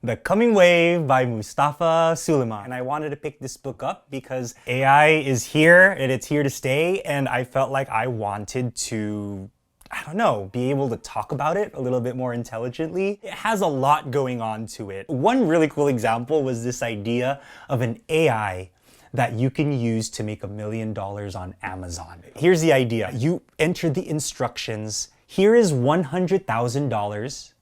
The Coming Wave by Mustafa Suleyman. And I wanted to pick this book up because AI is here and it's here to stay, and I felt like I wanted to, I don't know, be able to talk about it a little bit more intelligently. It has a lot going on to it. One really cool example was this idea of an AI that you can use to make $1 million on Amazon. Here's the idea. You enter the instructions. Here is $100,000.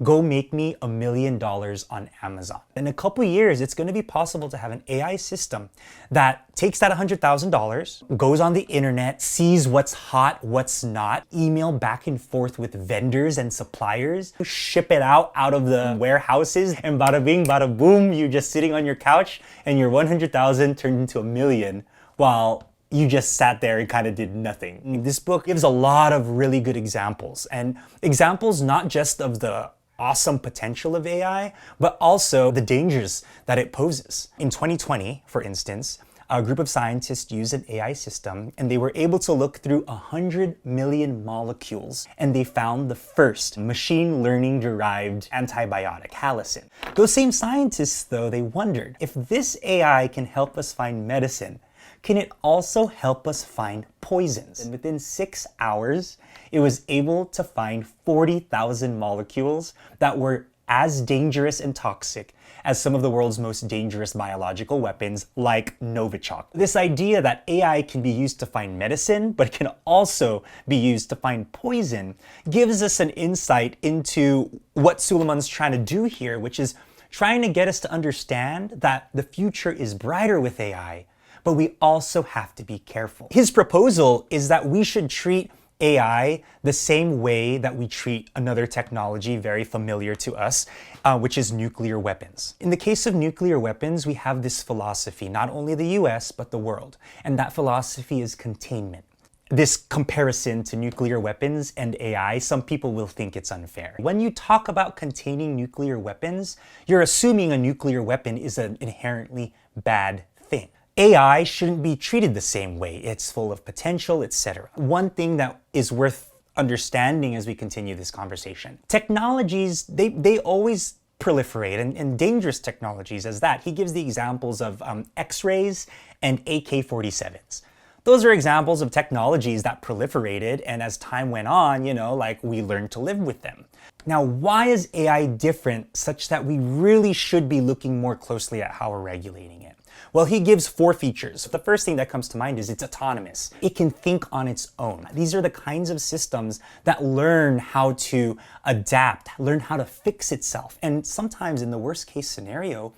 Go make me $1 million on Amazon. In a couple years, it's going to be possible to have an AI system that takes that $100,000, goes on the internet, sees what's hot, what's not, email back and forth with vendors and suppliers, ship it out of the warehouses, and bada bing, bada boom, you're just sitting on your couch and your 100,000 turned into $1 million while you just sat there and kind of did nothing. This book gives a lot of really good examples, and examples not just of the awesome potential of AI, but also the dangers that it poses. In 2020, for instance, a group of scientists used an AI system and they were able to look through 100 million molecules, and they found the first machine learning derived antibiotic, halicin. Those same scientists, though, they wondered, if this AI can help us find medicine, can it also help us find poisons? And within 6 hours, it was able to find 40,000 molecules that were as dangerous and toxic as some of the world's most dangerous biological weapons, like Novichok. This idea that AI can be used to find medicine, but it can also be used to find poison, gives us an insight into what Suleyman's trying to do here, which is trying to get us to understand that the future is brighter with AI, but we also have to be careful. His proposal is that we should treat AI the same way that we treat another technology very familiar to us, which is nuclear weapons. In the case of nuclear weapons, we have this philosophy, not only the US, but the world, and that philosophy is containment. This comparison to nuclear weapons and AI, some people will think it's unfair. When you talk about containing nuclear weapons, you're assuming a nuclear weapon is an inherently bad thing. AI shouldn't be treated the same way. It's full of potential, etc. One thing that is worth understanding as we continue this conversation, technologies, they always proliferate, and dangerous technologies as that. He gives the examples of X-rays and AK-47s. Those are examples of technologies that proliferated, and as time went on, we learned to live with them. Now, why is AI different such that we really should be looking more closely at how we're regulating it? Well, he gives 4 features. The first thing that comes to mind is it's autonomous. It can think on its own. These are the kinds of systems that learn how to adapt, learn how to fix itself, and sometimes in the worst case scenario,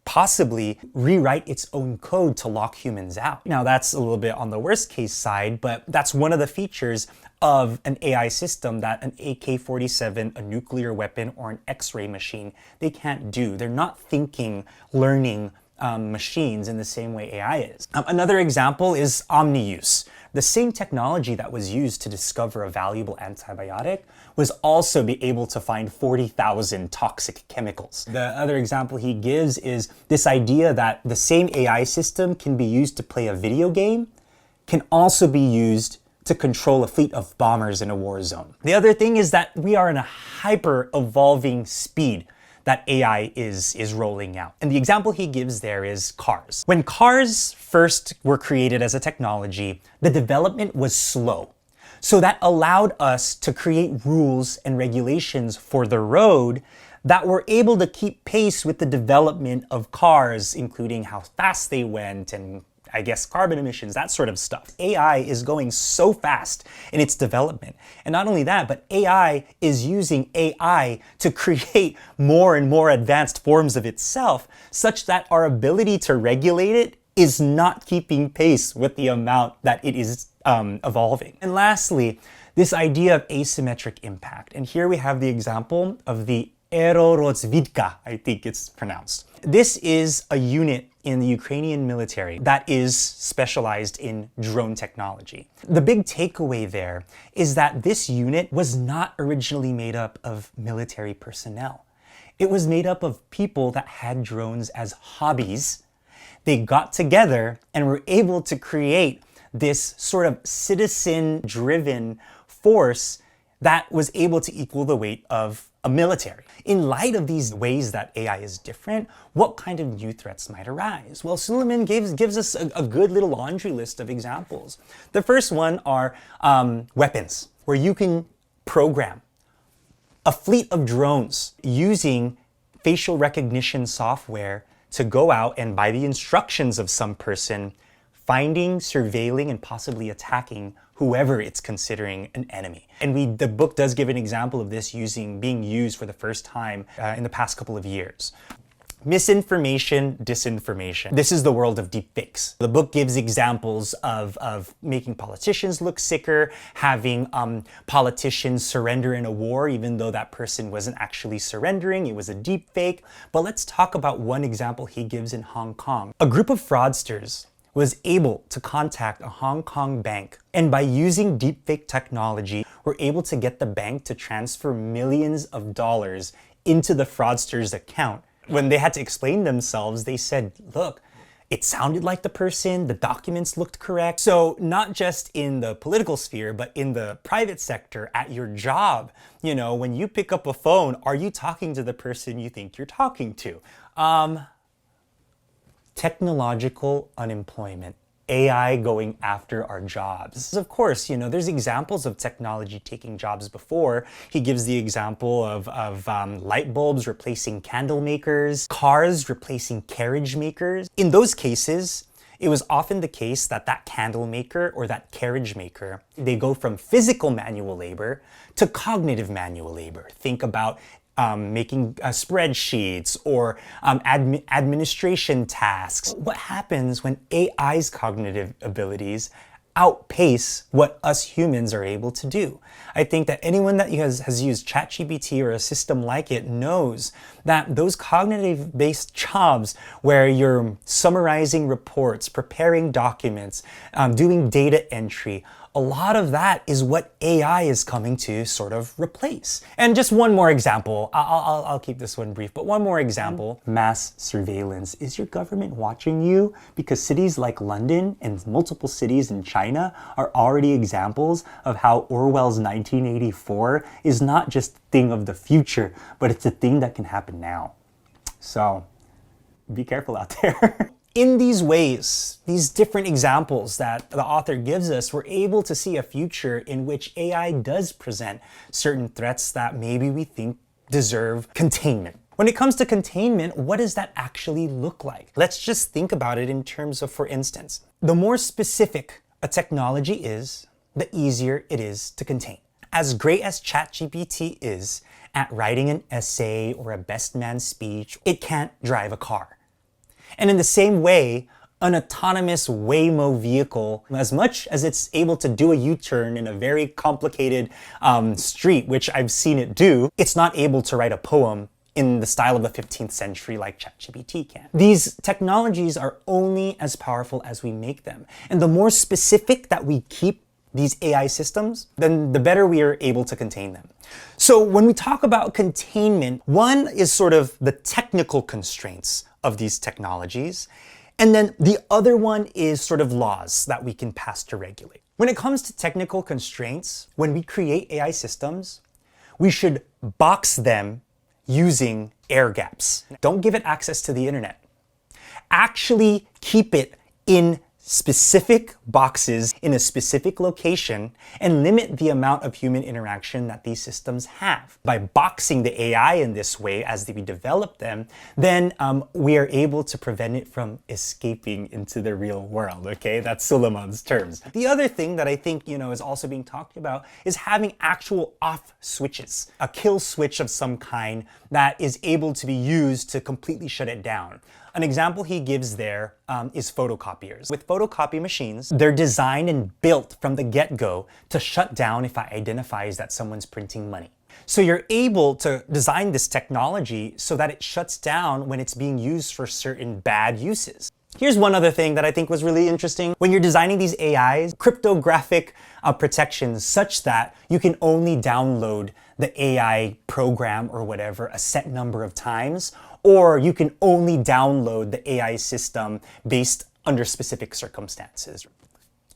possibly rewrite its own code to lock humans out. Now, that's a little bit on the worst case side, but that's one of the features of an AI system that an AK-47, a nuclear weapon, or an X-ray machine, they can't do. They're not thinking, learning machines in the same way AI is. Another example is omni-use. The same technology that was used to discover a valuable antibiotic was also be able to find 40,000 toxic chemicals. The other example he gives is this idea that the same AI system can be used to play a video game, can also be used to control a fleet of bombers in a war zone. The other thing is that we are in a hyper-evolving speed that AI is rolling out. And the example he gives there is cars. When cars first were created as a technology, the development was slow. So that allowed us to create rules and regulations for the road that were able to keep pace with the development of cars, including how fast they went and I guess carbon emissions, that sort of stuff. AI is going so fast in its development. And not only that, but AI is using AI to create more and more advanced forms of itself, such that our ability to regulate it is not keeping pace with the amount that it is evolving. And lastly, this idea of asymmetric impact. And here we have the example of the aerorozvidka, I think it's pronounced. This is a unit in the Ukrainian military that is specialized in drone technology. The big takeaway there is that this unit was not originally made up of military personnel. It was made up of people that had drones as hobbies. They got together and were able to create this sort of citizen-driven force that was able to equal the weight of a military. In light of these ways that AI is different, what kind of new threats might arise? Well, Suleyman gives us a good little laundry list of examples. The first one are weapons, where you can program a fleet of drones using facial recognition software to go out and, by the instructions of some person, finding, surveilling, and possibly attacking whoever it's considering an enemy. And the book does give an example of this being used for the first time in the past couple of years. Misinformation, disinformation. This is the world of deepfakes. The book gives examples of making politicians look sicker, having politicians surrender in a war even though that person wasn't actually surrendering, it was a deepfake. But let's talk about one example he gives in Hong Kong. A group of fraudsters was able to contact a Hong Kong bank, and by using deepfake technology, were able to get the bank to transfer millions of dollars into the fraudster's account. When they had to explain themselves, they said, look, it sounded like the person, the documents looked correct. So not just in the political sphere, but in the private sector, at your job, when you pick up a phone, are you talking to the person you think you're talking to? Technological unemployment. AI going after our jobs. Of course, there's examples of technology taking jobs before. He gives the example of light bulbs replacing candle makers, cars replacing carriage makers. In those cases, it was often the case that candle maker or that carriage maker, they go from physical manual labor to cognitive manual labor. Think about making spreadsheets or administration tasks. What happens when AI's cognitive abilities outpace what us humans are able to do? I think that anyone that has used ChatGPT or a system like it knows that those cognitive-based jobs where you're summarizing reports, preparing documents, doing data entry, a lot of that is what AI is coming to sort of replace. And just one more example, I'll keep this one brief, but one more example, mass surveillance. Is your government watching you? Because cities like London and multiple cities in China are already examples of how Orwell's 1984 is not just a thing of the future, but it's a thing that can happen now. So be careful out there. In these ways, these different examples that the author gives us, we're able to see a future in which AI does present certain threats that maybe we think deserve containment. When it comes to containment, what does that actually look like? Let's just think about it in terms of, for instance, the more specific a technology is, the easier it is to contain. As great as ChatGPT is at writing an essay or a best man speech, it can't drive a car. And in the same way, an autonomous Waymo vehicle, as much as it's able to do a U-turn in a very complicated street, which I've seen it do, it's not able to write a poem in the style of the 15th century like ChatGPT can. These technologies are only as powerful as we make them. And the more specific that we keep these AI systems, then the better we are able to contain them. So when we talk about containment, one is sort of the technical constraints of these technologies. And then the other one is sort of laws that we can pass to regulate. When it comes to technical constraints, when we create AI systems, we should box them using air gaps. Don't give it access to the internet. Actually keep it in specific boxes in a specific location and limit the amount of human interaction that these systems have. By boxing the AI in this way as we develop them, then we are able to prevent it from escaping into the real world, okay? That's Suleyman's terms. The other thing that I think, is also being talked about is having actual off switches, a kill switch of some kind that is able to be used to completely shut it down. An example he gives there is photocopiers. With photocopy machines, they're designed and built from the get-go to shut down if it identifies that someone's printing money. So you're able to design this technology so that it shuts down when it's being used for certain bad uses. Here's one other thing that I think was really interesting. When you're designing these AIs, cryptographic protections such that you can only download the AI program or whatever a set number of times, or you can only download the AI system based under specific circumstances.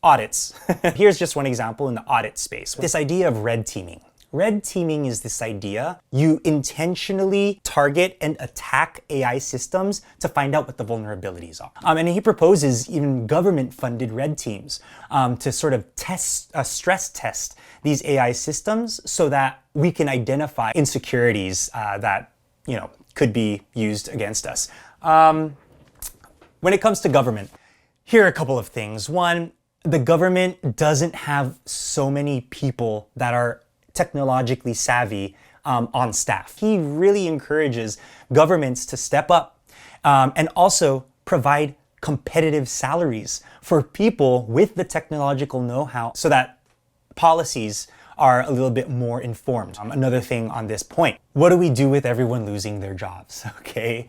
Audits. Here's just one example in the audit space. This idea of red teaming. Red teaming is this idea you intentionally target and attack AI systems to find out what the vulnerabilities are. And he proposes even government-funded red teams to sort of stress test these AI systems so that we can identify insecurities that could be used against us. When it comes to government, here are a couple of things. One, the government doesn't have so many people that are technologically savvy on staff. He really encourages governments to step up and also provide competitive salaries for people with the technological know-how so that policies are a little bit more informed. Another thing on this point, what do we do with everyone losing their jobs, okay?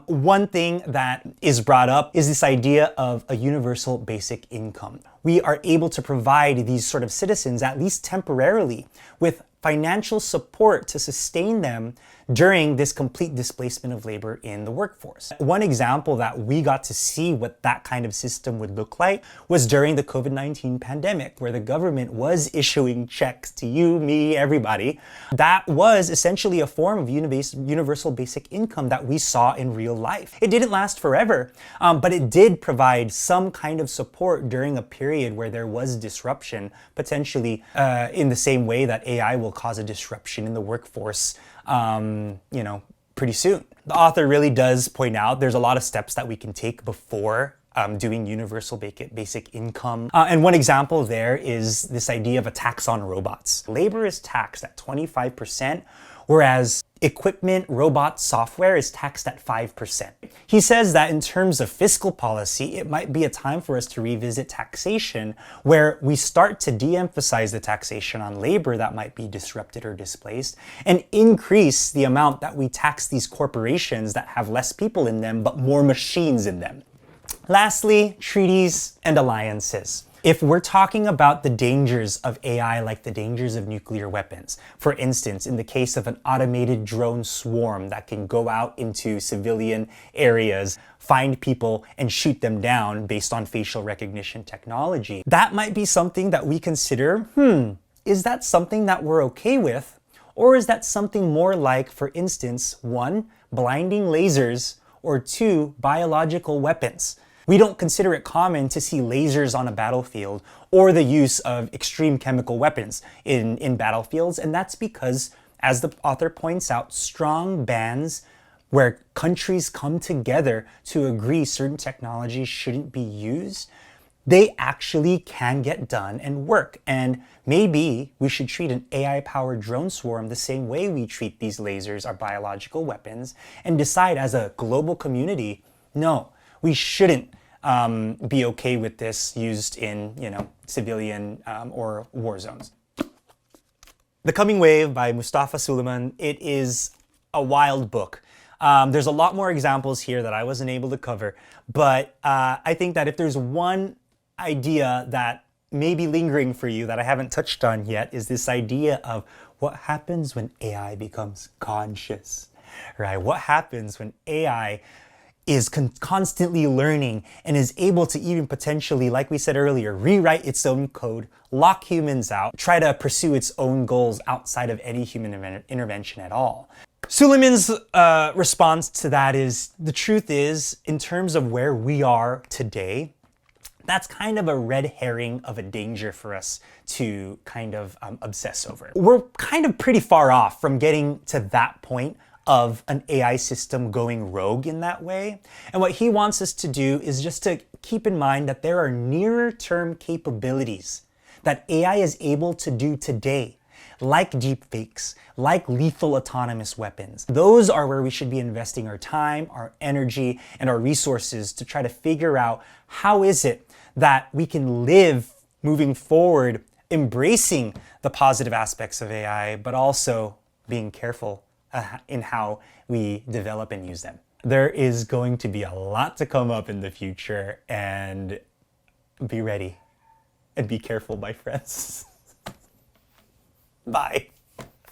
One thing that is brought up is this idea of a universal basic income. We are able to provide these sort of citizens, at least temporarily, with financial support to sustain them during this complete displacement of labor in the workforce. One example that we got to see what that kind of system would look like was during the COVID-19 pandemic, where the government was issuing checks to you, me, everybody. That was essentially a form of universal basic income that we saw in real life. It didn't last forever, but it did provide some kind of support during a period where there was disruption, potentially in the same way that AI will cause a disruption in the workforce pretty soon. The author really does point out there's a lot of steps that we can take before doing universal basic income. And one example there is this idea of a tax on robots. Labor is taxed at 25%, whereas equipment, robot software is taxed at 5%. He says that in terms of fiscal policy, it might be a time for us to revisit taxation, where we start to de-emphasize the taxation on labor that might be disrupted or displaced, and increase the amount that we tax these corporations that have less people in them, but more machines in them. Lastly, treaties and alliances. If we're talking about the dangers of AI, like the dangers of nuclear weapons, for instance, in the case of an automated drone swarm that can go out into civilian areas, find people, and shoot them down based on facial recognition technology, that might be something that we consider, is that something that we're okay with? Or is that something more like, for instance, 1, blinding lasers, or 2, biological weapons? We don't consider it common to see lasers on a battlefield or the use of extreme chemical weapons in battlefields, and that's because, as the author points out, strong bans where countries come together to agree certain technologies shouldn't be used, they actually can get done and work. And maybe we should treat an AI-powered drone swarm the same way we treat these lasers or biological weapons, and decide as a global community, no, we shouldn't be okay with this used in, civilian or war zones. The Coming Wave by Mustafa Suleyman. It is a wild book. There's a lot more examples here that I wasn't able to cover, but I think that if there's one idea that may be lingering for you that I haven't touched on yet, is this idea of what happens when AI becomes conscious, right? What happens when AI is constantly learning and is able to even potentially, like we said earlier, rewrite its own code, lock humans out, try to pursue its own goals outside of any human intervention at all. Suleyman's response to that is, the truth is, in terms of where we are today, that's kind of a red herring of a danger for us to kind of obsess over. We're kind of pretty far off from getting to that point of an AI system going rogue in that way. And what he wants us to do is just to keep in mind that there are nearer term capabilities that AI is able to do today, like deepfakes, like lethal autonomous weapons. Those are where we should be investing our time, our energy, and our resources to try to figure out how is it that we can live moving forward, embracing the positive aspects of AI, but also being careful in how we develop and use them. There is going to be a lot to come up in the future, and be ready and be careful, my friends. Bye.